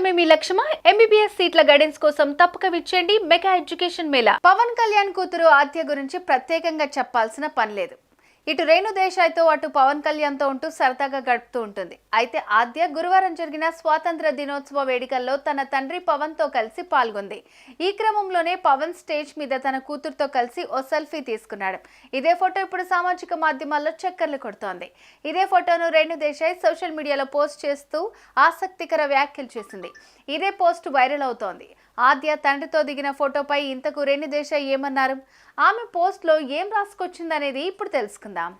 చదవడమే మీ లక్ష్యమా? MBBS సీట్ల guidance కోసం తప్పక విచ్చేయండి మెగా ఎడ్యుకేషన్ మేళా. పవన్ కళ్యాణ్ కూతురు ఆద్య గురించి ప్రత్యేకంగా చెప్పాల్సిన పని లేదు. ఇటు రేణు దేశాయ్తో అటు పవన్ కళ్యాణ్తో ఉంటూ సరదాగా గడుపుతూ ఉంటుంది. అయితే ఆద్య గురువారం జరిగిన స్వాతంత్ర దినోత్సవ వేడుకల్లో తన తండ్రి పవన్తో కలిసి పాల్గొంది. ఈ క్రమంలోనే పవన్ స్టేజ్ మీద తన కూతురుతో కలిసి ఓ సెల్ఫీ తీసుకున్నాడు. ఇదే ఫోటో ఇప్పుడు సామాజిక మాధ్యమాల్లో చక్కర్లు కొడుతోంది. ఇదే ఫోటోను రేణు దేశాయ్ సోషల్ మీడియాలో పోస్ట్ చేస్తూ ఆసక్తికర వ్యాఖ్యలు చేసింది. ఇదే పోస్ట్ వైరల్ అవుతోంది. ఆద్య తండ్రితో దిగిన ఫోటోపై ఇంతకు రేణు దేశాయ్ ఏమన్నారు? ఆమె పోస్ట్లో ఏం రాసుకొచ్చిందనేది ఇప్పుడు తెలుసుకుందాం.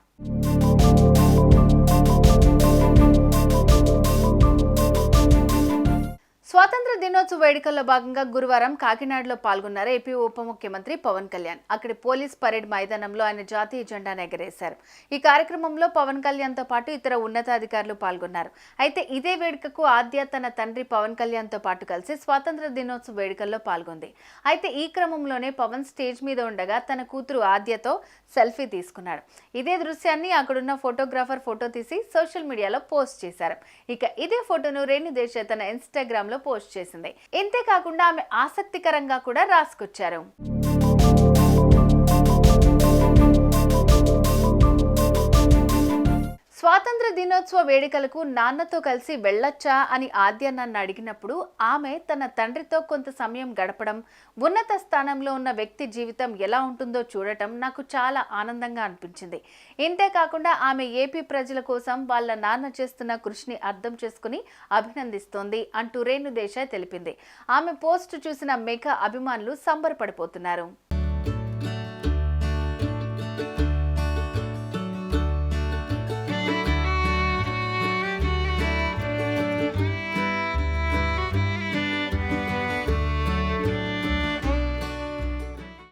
స్వాతంత్ర దినోత్సవ వేడుకల్లో భాగంగా గురువారం కాకినాడలో పాల్గొన్నారు ఏపీ ఉప ముఖ్యమంత్రి పవన్ కళ్యాణ్. అక్కడి పోలీస్ పరేడ్ మైదానంలో ఆయన జాతీయ జెండాను ఎగరేశారు. ఈ కార్యక్రమంలో పవన్ కళ్యాణ్తో పాటు ఇతర ఉన్నతాధికారులు పాల్గొన్నారు. అయితే ఇదే వేడుకకు ఆద్య తన తండ్రి పవన్ కళ్యాణ్తో పాటు కలిసి స్వాతంత్ర దినోత్సవ వేడుకల్లో పాల్గొంది. అయితే ఈ క్రమంలోనే పవన్ స్టేజ్ మీద ఉండగా తన కూతురు ఆద్యతో సెల్ఫీ తీసుకున్నాడు. ఇదే దృశ్యాన్ని అక్కడున్న ఫోటోగ్రాఫర్ ఫోటో తీసి సోషల్ మీడియాలో పోస్ట్ చేశారు. ఇక ఇదే ఫోటోను రేణు దేశాయ్ తన ఇన్స్టాగ్రామ్ లో పోస్ట్ చేసింది. ఇంతేకాకుండా ఆమె ఆసక్తికరంగా కూడా రాసుకొచ్చారు. స్వాతంత్ర దినోత్సవ వేడుకలకు నాన్నతో కలిసి వెళ్ళొచ్చా అని ఆద్య నన్ను అడిగినప్పుడు ఆమె తన తండ్రితో కొంత సమయం గడపడం, ఉన్నత స్థానంలో ఉన్న వ్యక్తి జీవితం ఎలా ఉంటుందో చూడటం నాకు చాలా ఆనందంగా అనిపించింది. ఇంతేకాకుండా ఆమె ఏపీ ప్రజల కోసం వాళ్ళ నాన్న చేస్తున్న కృషిని అర్థం చేసుకుని అభినందిస్తోంది అంటూ రేణు దేశాయ్ తెలిపింది. ఆమె పోస్ట్ చూసిన మెగా అభిమానులు సంబరపడిపోతున్నారు.